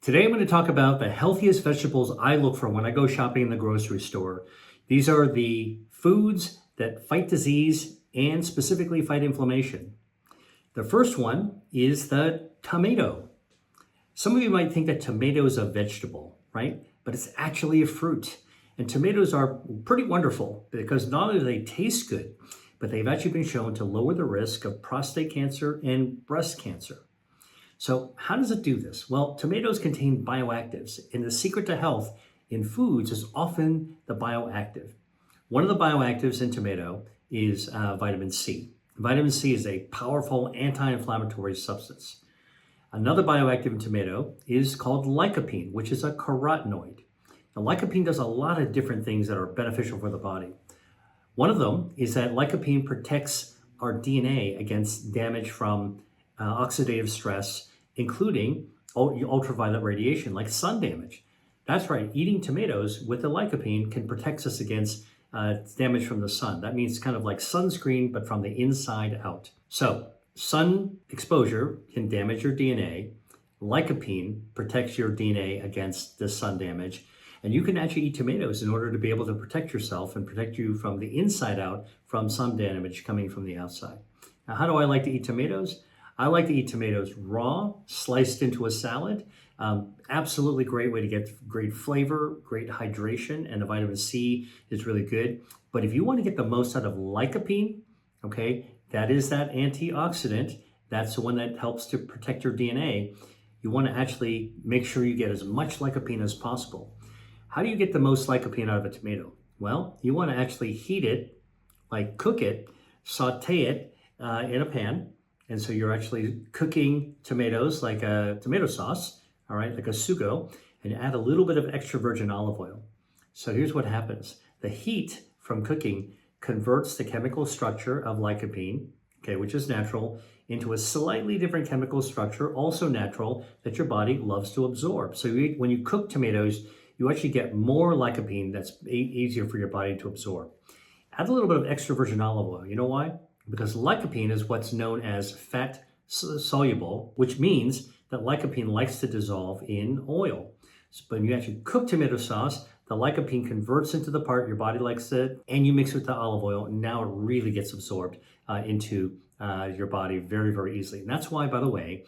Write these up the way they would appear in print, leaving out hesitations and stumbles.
Today I'm going to talk about the healthiest vegetables I look for when I go shopping in the grocery store. These are the foods that fight disease and specifically fight inflammation. The first one is the tomato. Some of you might think that tomato is a vegetable, right? But it's actually a fruit. And tomatoes are pretty wonderful because not only do they taste good, but they've actually been shown to lower the risk of prostate cancer and breast cancer. So how does it do this? Well, tomatoes contain bioactives, and the secret to health in foods is often the bioactive. One of the bioactives in tomato is vitamin C. Vitamin C is a powerful anti-inflammatory substance. Another bioactive in tomato is called lycopene, which is a carotenoid. Now, lycopene does a lot of different things that are beneficial for the body. One of them is that lycopene protects our DNA against damage from oxidative stress, including ultraviolet radiation, like sun damage. That's right, eating tomatoes with the lycopene can protect us against damage from the sun. That means kind of like sunscreen, but from the inside out. So, sun exposure can damage your DNA. Lycopene protects your DNA against the sun damage. And you can actually eat tomatoes in order to be able to protect yourself and protect you from the inside out from sun damage coming from the outside. Now, how do I like to eat tomatoes? I like to eat tomatoes raw, sliced into a salad. Absolutely great way to get great flavor, great hydration, and the vitamin C is really good. But if you want to get the most out of lycopene, okay, that is that antioxidant. That's the one that helps to protect your DNA. You want to actually make sure you get as much lycopene as possible. How do you get the most lycopene out of a tomato? Well, you want to actually heat it, like cook it, saute it in a pan. And so you're actually cooking tomatoes like a tomato sauce, all right, like a sugo, and add a little bit of extra virgin olive oil. So here's what happens. The heat from cooking converts the chemical structure of lycopene, okay, which is natural, into a slightly different chemical structure, also natural, that your body loves to absorb. So when you cook tomatoes, you actually get more lycopene that's easier for your body to absorb. Add a little bit of extra virgin olive oil. You know why? Because lycopene is what's known as fat soluble, which means that lycopene likes to dissolve in oil. So when you actually cook tomato sauce, the lycopene converts into the part your body likes it, and you mix it with the olive oil, and now it really gets absorbed into your body very, very easily. And that's why, by the way,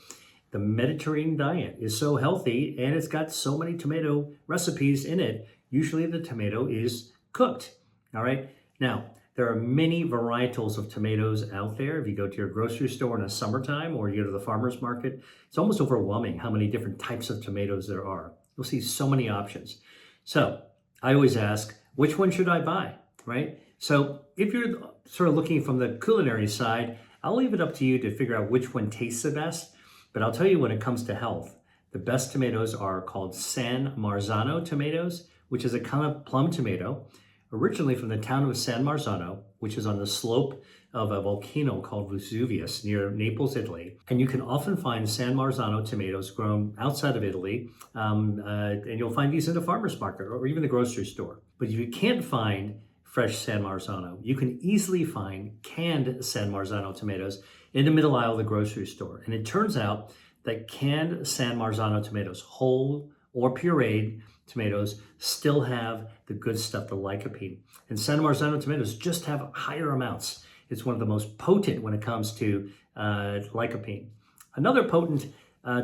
the Mediterranean diet is so healthy, and it's got so many tomato recipes in it. Usually the tomato is cooked, all right? Now, there are many varietals of tomatoes out there. If you go to your grocery store in the summertime or you go to the farmer's market, it's almost overwhelming how many different types of tomatoes there are. You'll see so many options. So I always ask, which one should I buy, right? So if you're sort of looking from the culinary side, I'll leave it up to you to figure out which one tastes the best. But I'll tell you, when it comes to health, the best tomatoes are called San Marzano tomatoes, which is a kind of plum tomato, originally from the town of San Marzano, which is on the slope of a volcano called Vesuvius near Naples, Italy. And you can often find San Marzano tomatoes grown outside of Italy, and you'll find these in the farmer's market or even the grocery store. But if you can't find fresh San Marzano, you can easily find canned San Marzano tomatoes in the middle aisle of the grocery store. And it turns out that canned San Marzano tomatoes, whole or pureed tomatoes, still have the good stuff, the lycopene. And San Marzano tomatoes just have higher amounts. It's one of the most potent when it comes to lycopene. Another potent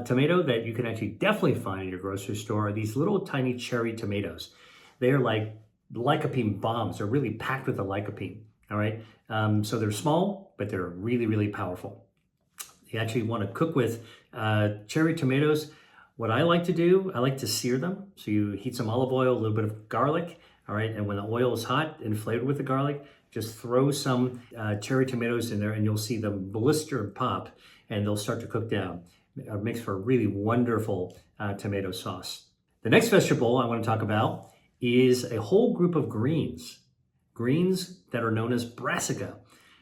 tomato that you can actually definitely find in your grocery store are these little tiny cherry tomatoes. They are like lycopene bombs. They're really packed with the lycopene, all right? So they're small, but they're really, really powerful. You actually want to cook with cherry tomatoes. What I like to do, I like to sear them. So you heat some olive oil, a little bit of garlic, all right? And when the oil is hot and flavored with the garlic, just throw some cherry tomatoes in there and you'll see them blister and pop and they'll start to cook down. It makes for a really wonderful tomato sauce. The next vegetable I want to talk about is a whole group of greens that are known as brassica.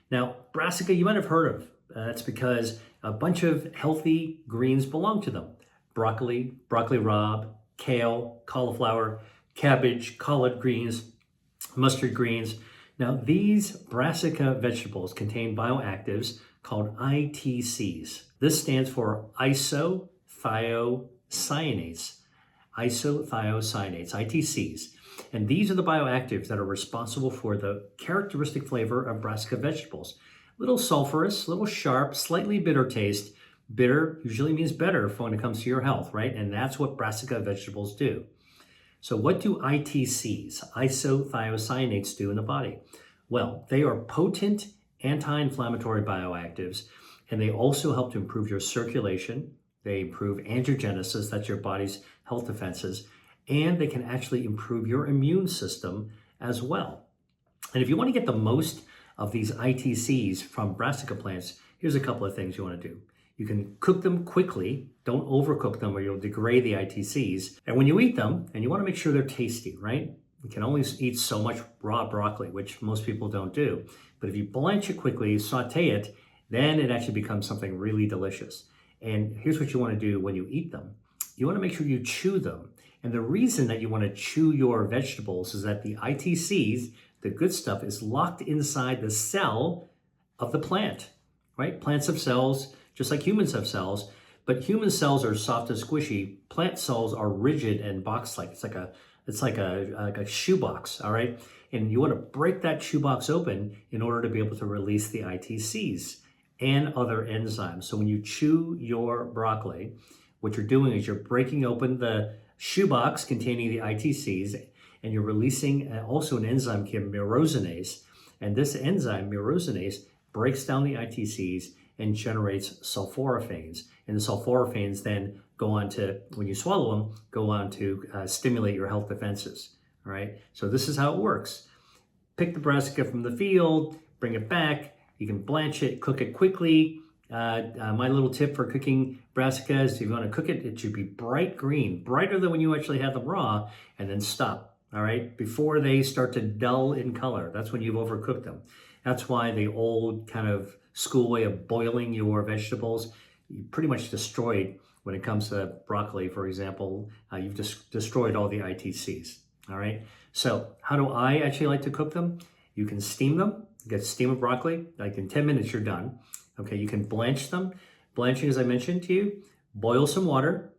Now, brassica you might have heard of. That's because a bunch of healthy greens belong to them. Broccoli, broccoli rabe, kale, cauliflower, cabbage, collard greens, mustard greens. Now, these brassica vegetables contain bioactives called ITCs. This stands for isothiocyanase. isothiocyanates, ITCs. And these are the bioactives that are responsible for the characteristic flavor of brassica vegetables. Little sulfurous, little sharp, slightly bitter taste. Bitter usually means better when it comes to your health, right? And that's what brassica vegetables do. So what do ITCs, isothiocyanates, do in the body? Well, they are potent anti-inflammatory bioactives, and they also help to improve your circulation. They improve angiogenesis, that's your body's health defenses, and they can actually improve your immune system as well. And if you want to get the most of these ITCs from brassica plants, here's a couple of things you want to do. You can cook them quickly. Don't overcook them or you'll degrade the ITCs. And when you eat them, and you want to make sure they're tasty, right? You can only eat so much raw broccoli, which most people don't do. But if you blanch it quickly, saute it, then it actually becomes something really delicious. And here's what you want to do when you eat them. You want to make sure you chew them. And the reason that you want to chew your vegetables is that the ITCs, the good stuff, is locked inside the cell of the plant, right? Plants have cells, just like humans have cells, but human cells are soft and squishy. Plant cells are rigid and box-like. It's like a shoebox, all right? And you want to break that shoebox open in order to be able to release the ITCs and other enzymes. So when you chew your broccoli, what you're doing is you're breaking open the shoebox containing the ITCs, and you're releasing also an enzyme called myrosinase. And this enzyme, myrosinase, breaks down the ITCs and generates sulforaphanes. And the sulforaphanes then go on to, when you swallow them, go on to stimulate your health defenses. All right. So this is how it works. Pick the brassica from the field, bring it back. You can blanch it, cook it quickly. My little tip for cooking brassica is if you want to cook it, it should be bright green, brighter than when you actually have them raw, and then stop. All right. Before they start to dull in color, that's when you've overcooked them. That's why the old kind of school way of boiling your vegetables, you pretty much destroyed when it comes to broccoli, for example. You've just destroyed all the ITCs. All right. So how do I actually like to cook them? You can steam them. You get steam of broccoli. Like in 10 minutes, you're done. Okay. You can blanch them. Blanching, as I mentioned to you, boil some water,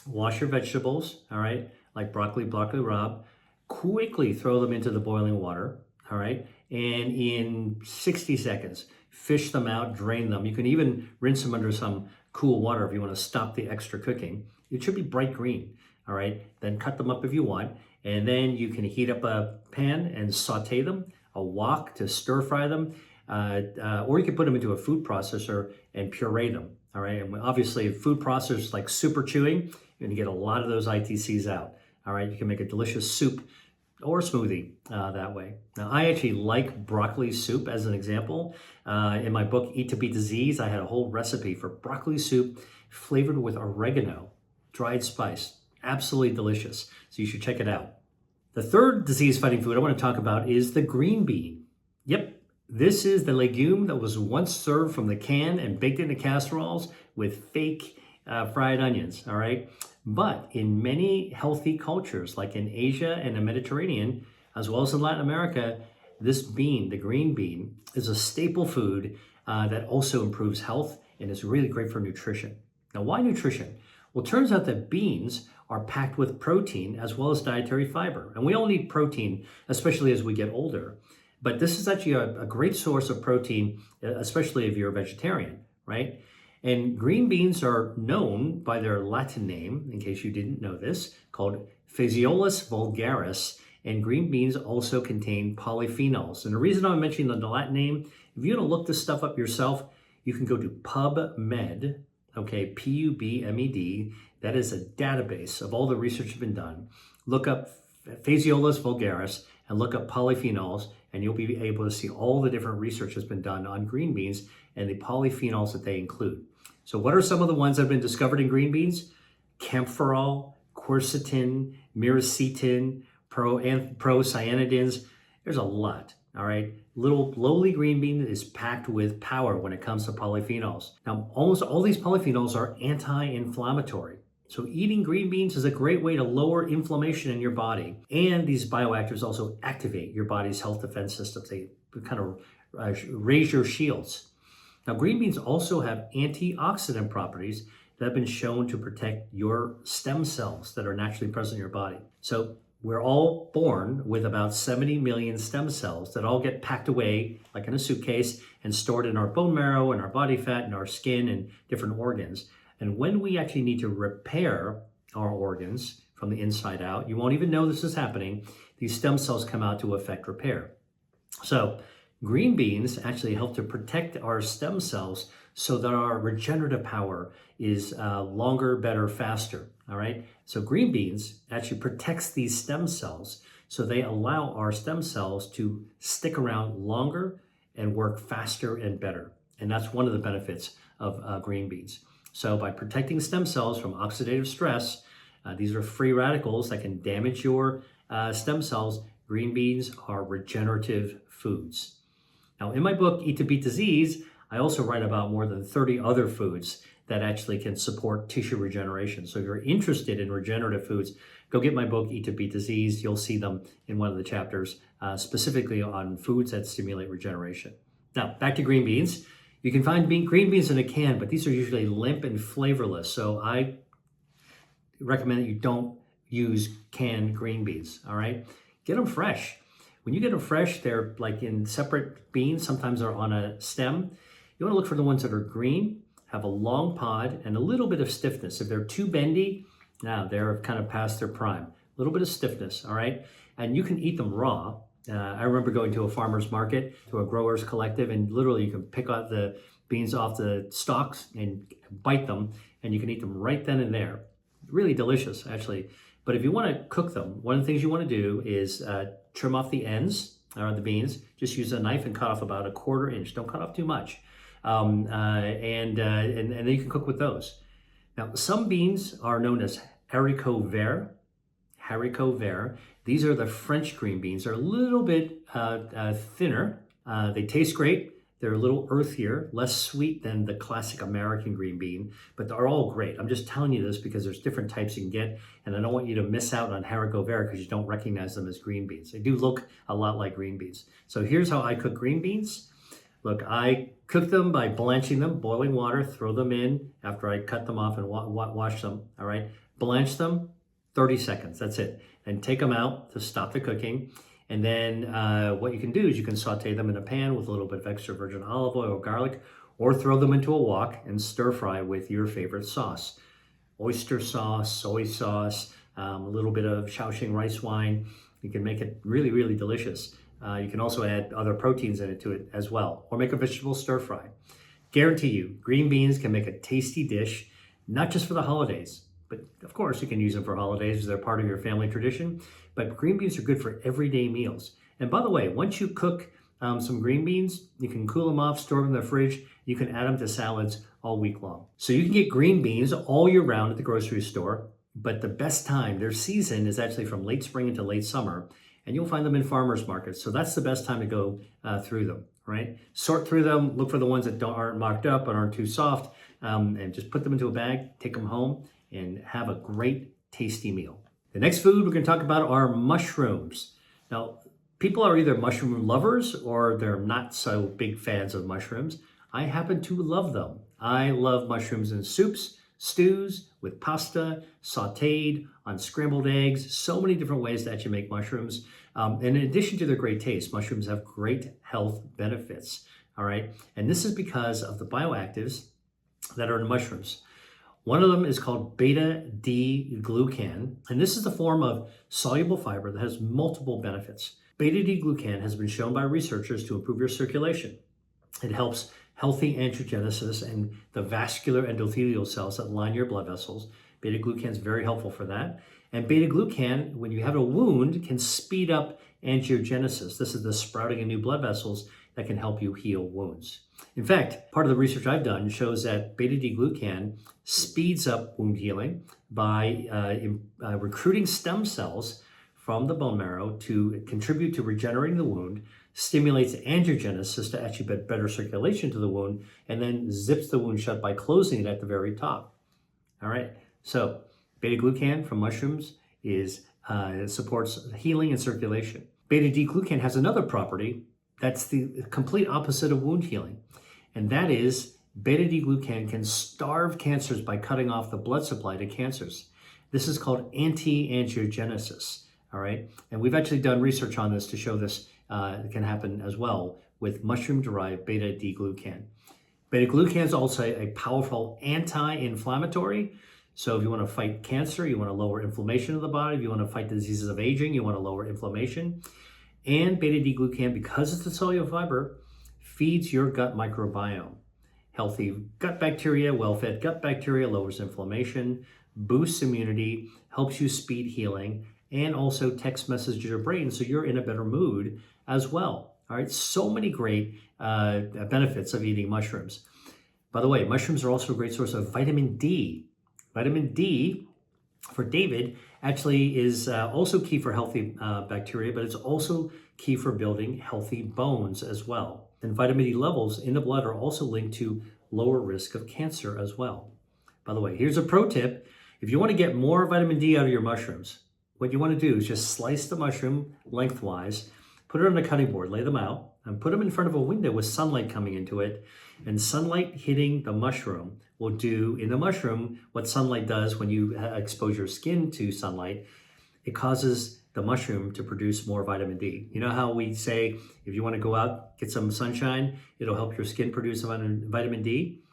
wash your vegetables. All right. Like broccoli rabe. Quickly throw them into the boiling water. All right. And in 60 seconds, fish them out, drain them. You can even rinse them under some cool water if you want to stop the extra cooking. It should be bright green. All right. Then cut them up if you want. And then you can heat up a pan and saute them, a wok to stir fry them, or you can put them into a food processor and puree them. All right. And obviously, food processors like super chewing, you're going to get a lot of those ITCs out. All right. You can make a delicious soup or smoothie that way. Now, I actually like broccoli soup as an example. In my book, Eat to Beat Disease, I had a whole recipe for broccoli soup flavored with oregano, dried spice. Absolutely delicious. So you should check it out. The third disease-fighting food I want to talk about is the green bean. Yep, this is the legume that was once served from the can and baked into casseroles with fake fried onions, all right? But in many healthy cultures, like in Asia and the Mediterranean, as well as in Latin America, this bean, the green bean, is a staple food that also improves health and is really great for nutrition. Now, why nutrition? Well, it turns out that beans are packed with protein as well as dietary fiber. And we all need protein, especially as we get older. But this is actually a great source of protein, especially if you're a vegetarian, right? And green beans are known by their Latin name, in case you didn't know this, called Phaseolus vulgaris. And green beans also contain polyphenols. And the reason I'm mentioning the Latin name, if you want to look this stuff up yourself, you can go to PubMed, okay, PubMed. That is a database of all the research that's been done. Look up Phaseolus vulgaris and look up polyphenols, and you'll be able to see all the different research that's been done on green beans and the polyphenols that they include. So what are some of the ones that have been discovered in green beans? Camphorol, quercetin, myricetin, procyanidins. There's a lot, all right? Little lowly green bean is packed with power when it comes to polyphenols. Now, almost all these polyphenols are anti-inflammatory. So eating green beans is a great way to lower inflammation in your body. And these bioactives also activate your body's health defense systems. They kind of raise your shields. Now, green beans also have antioxidant properties that have been shown to protect your stem cells that are naturally present in your body. So we're all born with about 70 million stem cells that all get packed away like in a suitcase and stored in our bone marrow and our body fat and our skin and different organs. And when we actually need to repair our organs from the inside out, you won't even know this is happening. These stem cells come out to effect repair. So green beans actually help to protect our stem cells so that our regenerative power is longer, better, faster, all right? So green beans actually protects these stem cells so they allow our stem cells to stick around longer and work faster and better. And that's one of the benefits of green beans. So by protecting stem cells from oxidative stress, these are free radicals that can damage your stem cells. Green beans are regenerative foods. Now, in my book, Eat to Beat Disease, I also write about more than 30 other foods that actually can support tissue regeneration. So if you're interested in regenerative foods, go get my book, Eat to Beat Disease. You'll see them in one of the chapters, specifically on foods that stimulate regeneration. Now, back to green beans. You can find green beans in a can, but these are usually limp and flavorless. So I recommend that you don't use canned green beans, all right? Get them fresh. When you get them fresh, they're like in separate beans. Sometimes they're on a stem. You want to look for the ones that are green, have a long pod, and a little bit of stiffness. If they're too bendy, now they're kind of past their prime. A little bit of stiffness, all right? And you can eat them raw. I remember going to a farmer's market, to a growers collective, and literally you can pick out the beans off the stalks and bite them, and you can eat them right then and there. Really delicious, actually. But if you want to cook them, one of the things you want to do is trim off the ends or the beans. Just use a knife and cut off about a 1/4 inch. Don't cut off too much. And then you can cook with those. Now, some beans are known as haricots verts. Haricots verts. These are the French green beans. They're a little bit thinner. They taste great. They're a little earthier, less sweet than the classic American green bean, but they're all great. I'm just telling you this because there's different types you can get, and I don't want you to miss out on haricots verts because you don't recognize them as green beans. They do look a lot like green beans. So here's how I cook green beans. Look, I cook them by blanching them, boiling water, throw them in after I cut them off and wash them, all right? Blanch them, 30 seconds, that's it. And take them out to stop the cooking. And then what you can do is you can saute them in a pan with a little bit of extra virgin olive oil or garlic, or throw them into a wok and stir fry with your favorite sauce. Oyster sauce, soy sauce, a little bit of Shaoxing rice wine. You can make it really, really delicious. You can also add other proteins to it as well, or make a vegetable stir fry. Guarantee you, green beans can make a tasty dish, not just for the holidays, but of course you can use them for holidays as they're part of your family tradition. But green beans are good for everyday meals. And by the way, once you cook some green beans, you can cool them off, store them in the fridge. You can add them to salads all week long. So you can get green beans all year round at the grocery store, but the best time, their season is actually from late spring into late summer, and you'll find them in farmers markets. So that's the best time to go through them, right? Sort through them, look for the ones that aren't mocked up and aren't too soft, and just put them into a bag, take them home, and have a great, tasty meal. The next food we're going to talk about are mushrooms. Now, people are either mushroom lovers or they're not so big fans of mushrooms. I happen to love them. I love mushrooms in soups, stews, with pasta, sauteed, on scrambled eggs, so many different ways that you make mushrooms. And in addition to their great taste, mushrooms have great health benefits, all right? And this is because of the bioactives that are in mushrooms. One of them is called beta-D-glucan, and this is the form of soluble fiber that has multiple benefits. Beta-D-glucan has been shown by researchers to improve your circulation. It helps healthy angiogenesis and the vascular endothelial cells that line your blood vessels. Beta-glucan is very helpful for that. And beta-glucan, when you have a wound, can speed up angiogenesis. This is the sprouting of new blood vessels that can help you heal wounds. In fact, part of the research I've done shows that beta-D-glucan speeds up wound healing by recruiting stem cells from the bone marrow to contribute to regenerating the wound, stimulates angiogenesis to actually get better circulation to the wound, and then zips the wound shut by closing it at the very top. All right, so beta-glucan from mushrooms supports healing and circulation. Beta-D-glucan has another property that's the complete opposite of wound healing, and that is Beta-D-glucan can starve cancers by cutting off the blood supply to cancers. This is called anti-angiogenesis, all right? And we've actually done research on this to show this can happen as well with mushroom-derived beta-D-glucan. Beta-glucan is also a powerful anti-inflammatory. So if you want to fight cancer, you want to lower inflammation of the body. If you want to fight diseases of aging, you want to lower inflammation. And beta-D-glucan, because it's a cellular fiber, feeds your gut microbiome. Healthy gut bacteria, well-fed gut bacteria lowers inflammation, boosts immunity, helps you speed healing, and also text messages your brain so you're in a better mood as well. All right, so many great benefits of eating mushrooms. By the way, mushrooms are also a great source of vitamin D. Vitamin D, for David, actually is also key for healthy bacteria, but it's also key for building healthy bones as well. And vitamin D levels in the blood are also linked to lower risk of cancer as well. By the way, here's a pro tip. If you want to get more vitamin D out of your mushrooms, what you want to do is just slice the mushroom lengthwise, put it on a cutting board, lay them out, and put them in front of a window with sunlight coming into it. And sunlight hitting the mushroom will do in the mushroom what sunlight does when you expose your skin to sunlight. It causes the mushroom to produce more vitamin D. You know how we say if you want to go out, get some sunshine, it'll help your skin produce vitamin D?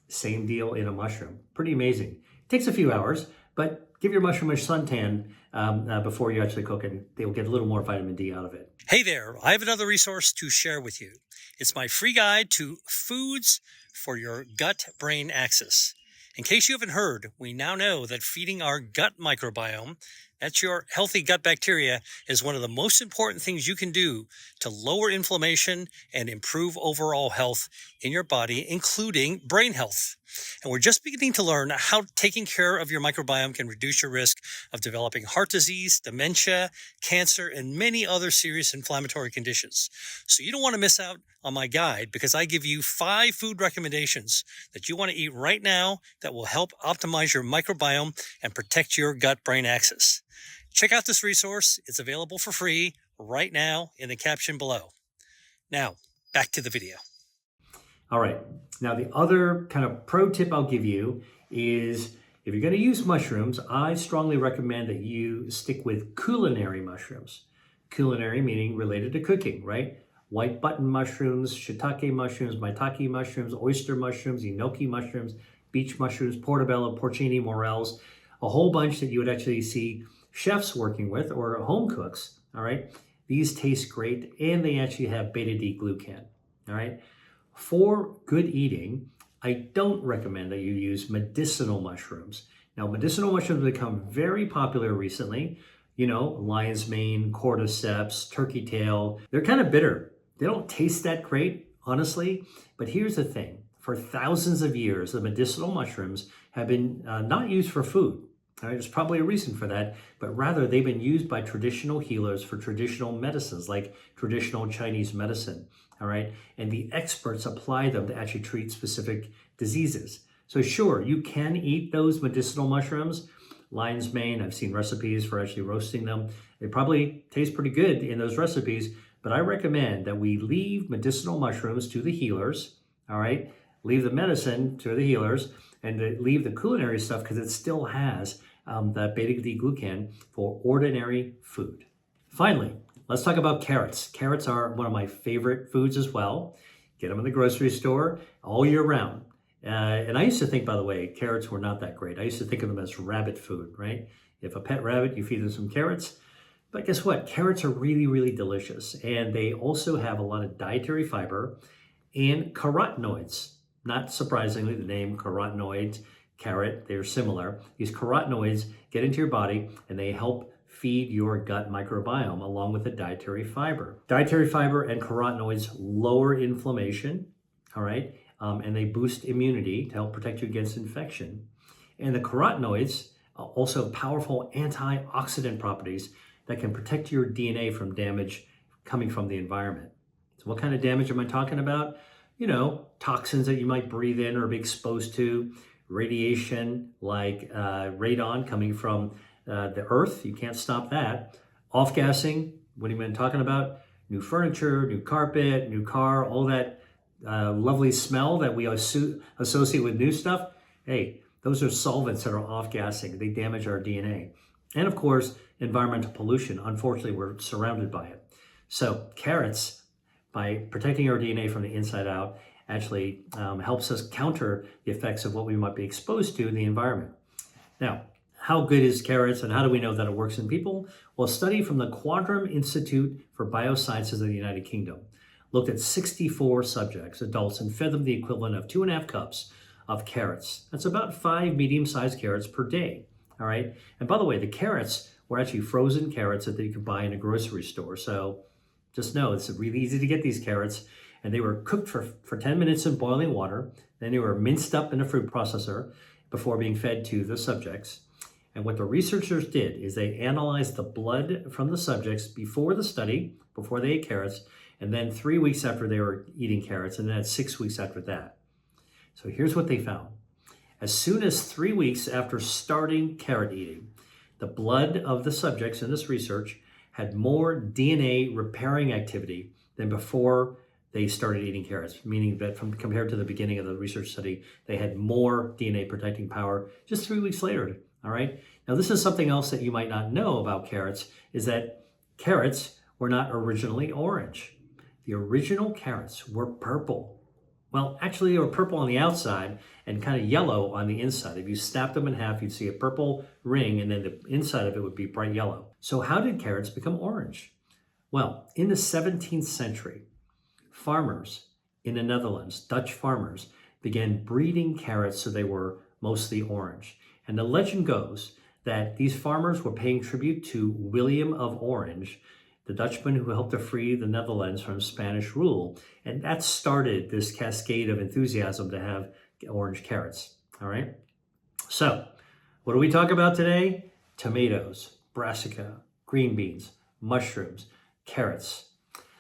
Same deal in a mushroom. Pretty amazing. It takes a few hours, but give your mushroom a suntan before you actually cook it. They'll get a little more vitamin D out of it. Hey there, I have another resource to share with you. It's my free guide to foods for your gut-brain axis. In case you haven't heard, we now know that feeding our gut microbiome, that's your healthy gut bacteria, is one of the most important things you can do to lower inflammation and improve overall health in your body, including brain health. And we're just beginning to learn how taking care of your microbiome can reduce your risk of developing heart disease, dementia, cancer, and many other serious inflammatory conditions. So you don't want to miss out on my guide because I give you 5 food recommendations that you want to eat right now that will help optimize your microbiome and protect your gut-brain axis. Check out this resource. It's available for free right now in the caption below. Now, back to the video. All right. Now, the other kind of pro tip I'll give you is if you're going to use mushrooms, I strongly recommend that you stick with culinary mushrooms. Culinary meaning related to cooking, right? White button mushrooms, shiitake mushrooms, maitake mushrooms, oyster mushrooms, enoki mushrooms, beach mushrooms, portobello, porcini, morels, a whole bunch that you would actually see chefs working with or home cooks, all right? These taste great and they actually have beta-D-glucan, all right? For good eating, I don't recommend that you use medicinal mushrooms. Now, medicinal mushrooms have become very popular recently. You know, lion's mane, cordyceps, turkey tail. They're kind of bitter. They don't taste that great, honestly. But here's the thing. For thousands of years, the medicinal mushrooms have been not used for food. All right, there's probably a reason for that, but rather they've been used by traditional healers for traditional medicines, like traditional Chinese medicine. All right, and the experts apply them to actually treat specific diseases. So sure, you can eat those medicinal mushrooms. Lion's mane, I've seen recipes for actually roasting them. They probably taste pretty good in those recipes, but I recommend that we leave medicinal mushrooms to the healers, all right? Leave the medicine to the healers and leave the culinary stuff because it still has that beta-D-glucan for ordinary food. Finally, let's talk about carrots. Carrots are one of my favorite foods as well. Get them in the grocery store all year round. And I used to think, by the way, carrots were not that great. I used to think of them as rabbit food, right? If a pet rabbit, you feed them some carrots. But guess what? Carrots are really, really delicious. And they also have a lot of dietary fiber and carotenoids. Not surprisingly, the name carotenoids, carrot, they're similar. These carotenoids get into your body and they help feed your gut microbiome along with the dietary fiber. Dietary fiber and carotenoids lower inflammation, all right? And they boost immunity to help protect you against infection. And the carotenoids also have powerful antioxidant properties that can protect your DNA from damage coming from the environment. So what kind of damage am I talking about? You know, toxins that you might breathe in or be exposed to, radiation like radon coming from the earth. You can't stop that. Off-gassing, what have you been talking about? New furniture, new carpet, new car, all that lovely smell that we associate with new stuff, hey, those are solvents that are off-gassing. They damage our DNA. And of course, environmental pollution. Unfortunately, we're surrounded by it. So carrots, by protecting our DNA from the inside out, actually helps us counter the effects of what we might be exposed to in the environment. Now, how good is carrots and how do we know that it works in people? Well, a study from the Quadram Institute for Biosciences of the United Kingdom looked at 64 subjects, adults, and fed them the equivalent of 2.5 cups of carrots. That's about 5 medium-sized carrots per day, all right? And by the way, the carrots were actually frozen carrots that you could buy in a grocery store. So just know it's really easy to get these carrots. And they were cooked for 10 minutes in boiling water. Then they were minced up in a food processor before being fed to the subjects. And what the researchers did is they analyzed the blood from the subjects before the study, before they ate carrots, and then 3 weeks after they were eating carrots, and then 6 weeks after that. So here's what they found. As soon as 3 weeks after starting carrot eating, the blood of the subjects in this research had more DNA repairing activity than before they started eating carrots, meaning that compared to the beginning of the research study, they had more DNA protecting power just 3 weeks later, all right? Now, this is something else that you might not know about carrots, is that carrots were not originally orange. The original carrots were purple. Well, actually, they were purple on the outside and kind of yellow on the inside. If you snapped them in half, you'd see a purple ring, and then the inside of it would be bright yellow. So how did carrots become orange? Well, in the 17th century, farmers in the Netherlands, Dutch farmers, began breeding carrots so they were mostly orange. And the legend goes that these farmers were paying tribute to William of Orange, the Dutchman who helped to free the Netherlands from Spanish rule. And that started this cascade of enthusiasm to have orange carrots, all right? So, what do we talk about today? Tomatoes, brassica, green beans, mushrooms, carrots.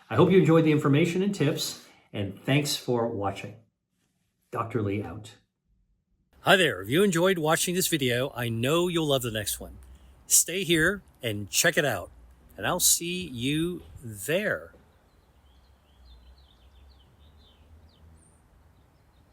I hope you enjoyed the information and tips, and thanks for watching. Dr. Lee out. Hi there. If you enjoyed watching this video, I know you'll love the next one. Stay here and check it out, and I'll see you there.